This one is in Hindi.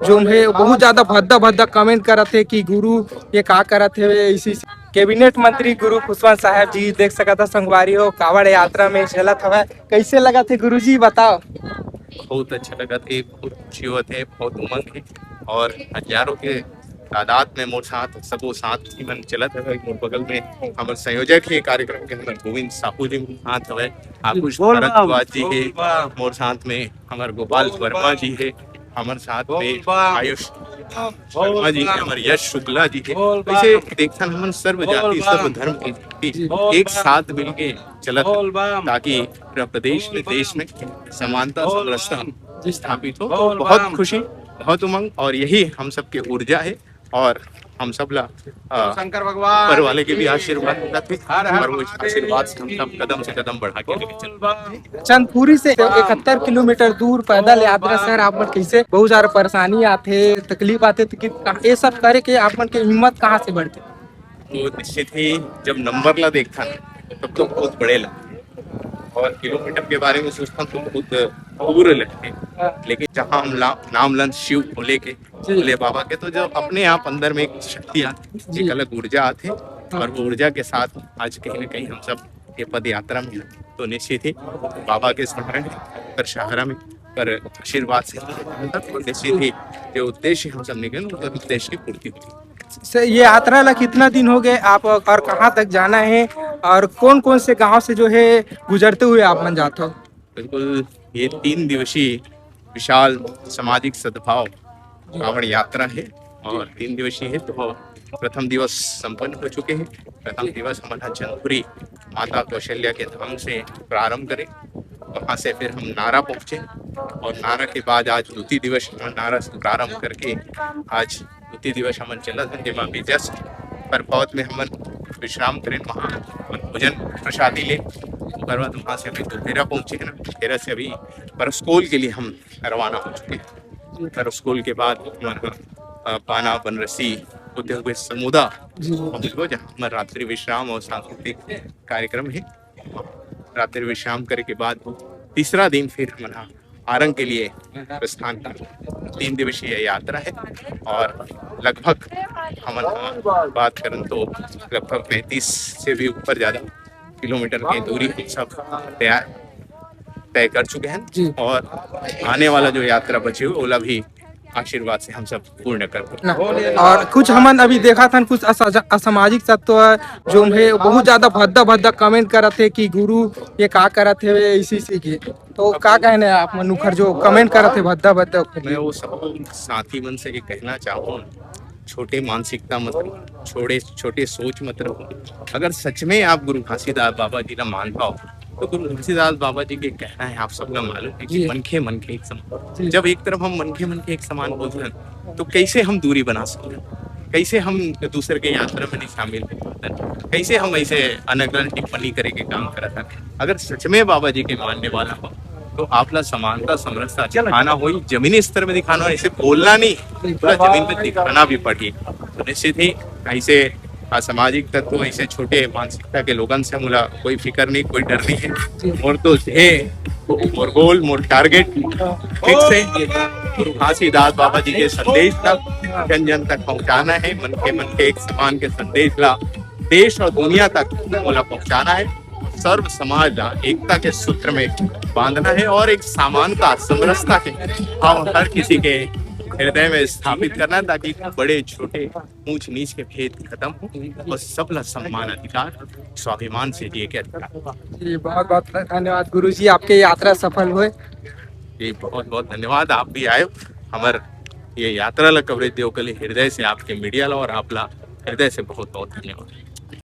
जो है बहुत ज्यादा भद्दा भद्दा कमेंट करत थे कि गुरु ये का करत है। इसी कैबिनेट मंत्री गुरु खुशवंत साहब जी देख सका था संगवारी हो कावड़ यात्रा में चलत हवा। कैसे लगा थे गुरु जी बताओ। बहुत अच्छा लगा थे, बहुत खुशी हुआ थे, बहुत उमंग है और हजारों के तादाद में मोर साथ सबो साथ ही मन चलत है। मोर बगल में हमारे संयोजक है कार्यक्रम के हमारे गोविंद साहू जी साथ हवे, आकुश भारद्वाज जी है मोर साथ में, हमारे गोपाल वर्मा जी है हमारे साथ में, आयुष वर्मा जी है, हमारे यश शुक्ला जी है। वैसे देखा हमन सर्व जाति सर्व धर्म के एक साथ मिलके चलत है, ताकि पूरा प्रदेश में देश में समानता समरसता स्थापित हो। तो बहुत खुशी, बहुत उमंग और यही हम सबके ऊर्जा है और हम सब ला शंकर भगवान ऊपर वाले के भी आशीर्वाद मिलते और वो आशीर्वाद से हम सब कदम से कदम बढ़ा के लेके चल। चंदपुरी से 71 किलोमीटर दूर पैदल यात्रा सर आप मन कैसे बहुत सारा परेशानी आते तकलीफ आते तो ये सब करे के आप मन के हिम्मत कहाँ से बढ़ते। तो निश्चित ही जब नंबर ला देखता तब तो बहुत बड़े लगते और किलोमीटर के बारे में सोचता तो बहुत दूर लगते, लेकिन जहाँ हम नाम लन शिव भोले के भोले बाबा के, तो जब अपने आप अंदर में एक शक्ति आती, एक अलग ऊर्जा आती और वो ऊर्जा के साथ आज कहीं ना कहीं हम सब ये पद यात्रा में तो निश्चित ही बाबा के स्मरण पर सहारा में पर आशीर्वाद से तो निश्चित ही जो उद्देश्य हम सब निकले तो उद्देश्य की पूर्ति होगी। सर ये यात्रा ला कितना दिन हो गए आप और कहाँ तक जाना है और कौन कौन से गांव से जो है गुजरते हुए आप मन जाते हो। बिल्कुल, ये 3 दिवसीय विशाल सामाजिक सद्भाव कावड़ यात्रा है और 3 दिवसीय है। तो प्रथम दिवस संपन्न हो चुके हैं। प्रथम दिवस हमारा चंदपुरी माता कौशल्या के धाम से प्रारंभ करें, वहाँ से फिर हम नारा पहुँचे और नारा के बाद आज द्वितीय दिवस हम नारा से प्रारंभ करके आज द्वितीय दिवस हमन चलत हैं जेमा भी जस्ट पर बहुत में हमन विश्राम करें, वहाँ भोजन प्रसादी ले उसके बाद वहाँ से अभी दोपहरा पहुँचे हैं ना, दोपहरा से अभी परस्कोल के लिए हम रवाना हो चुके हैं। परस्कोल के बाद हमारा पाना बनरसी होते हुए समुदा जहाँ हमारा रात्रि विश्राम और सांस्कृतिक कार्यक्रम है। रात्रि विश्राम करने के बाद तीसरा दिन फिर हमारा आरंग के लिए प्रस्थान का 3 दिवसीय यात्रा है और लगभग हम बात करें तो लगभग 35 से भी ऊपर ज्यादा किलोमीटर की दूरी सब तय कर चुके हैं और आने वाला जो यात्रा बची हुई ओला भी आशीर्वाद से हम सब पूर्ण कर। और कुछ हमन अभी देखा था कुछ असामाजिक तत्व जो है बहुत ज्यादा भद्दा भद्दा कमेंट करत थे कि गुरु ये का करत है इसी से की, तो का कहने आप मनुखर जो कमेंट करत थे भद्दा भद्दा। मैं वो सब साथी मन से ये कहना चाहूँ, छोटे मानसिकता मत रहो, छोटे सोच मत रहो। अगर सच में आप गुरु घासीदास बाबा जी का मान पाओ तो गुरु घासीदास बाबा जी के कहना है आप सबका मालूम है कि मन के एक समान। जब एक तरफ हम मन के एक समान बोलते हैं तो कैसे हम दूरी बना सकते हैं, कैसे हम दूसरे के यात्रा में नहीं शामिल हो पाते, कैसे हम ऐसे अनगन टिप्पणी करे के काम करते हैं। अगर सच में बाबा जी के मानने वाला हो तो आपला समानता समरसता दिखाना हो, जमीनी स्तर में दिखाना हो, ऐसे बोलना नहीं, पूरा जमीन पे दिखाना भी पड़ी। तो निश्चित ही ऐसे असामाजिक तत्व ऐसे छोटे मानसिकता के लोगों से मुला कोई फिक्र नहीं, कोई डर नहीं है। मोर तो है मोर गोल मोर टारगेट ठीक से गुरु घासीदास बाबा जी के संदेश तक जन जन तक पहुंचाना है। मन के एक समान के संदेश ला देश और दुनिया तक मोला पहुंचाना है। सर्व समाज ला एकता के सूत्र में बांधना है और एक समानता समरसता के भाव हर किसी के हृदय में स्थापित करना, ताकि बड़े छोटे ऊंच नीच के भेद खत्म हो और सबला सम्मान अधिकार स्वाभिमान से जिए के अधिकार। जी बहुत बहुत धन्यवाद गुरु जी, आपके यात्रा सफल हुए। जी बहुत बहुत धन्यवाद, आप भी आए हमार ये यात्रा ला कवरेज देव के लिए हृदय से आपके मीडिया ला और आपला हृदय से बहुत बहुत धन्यवाद।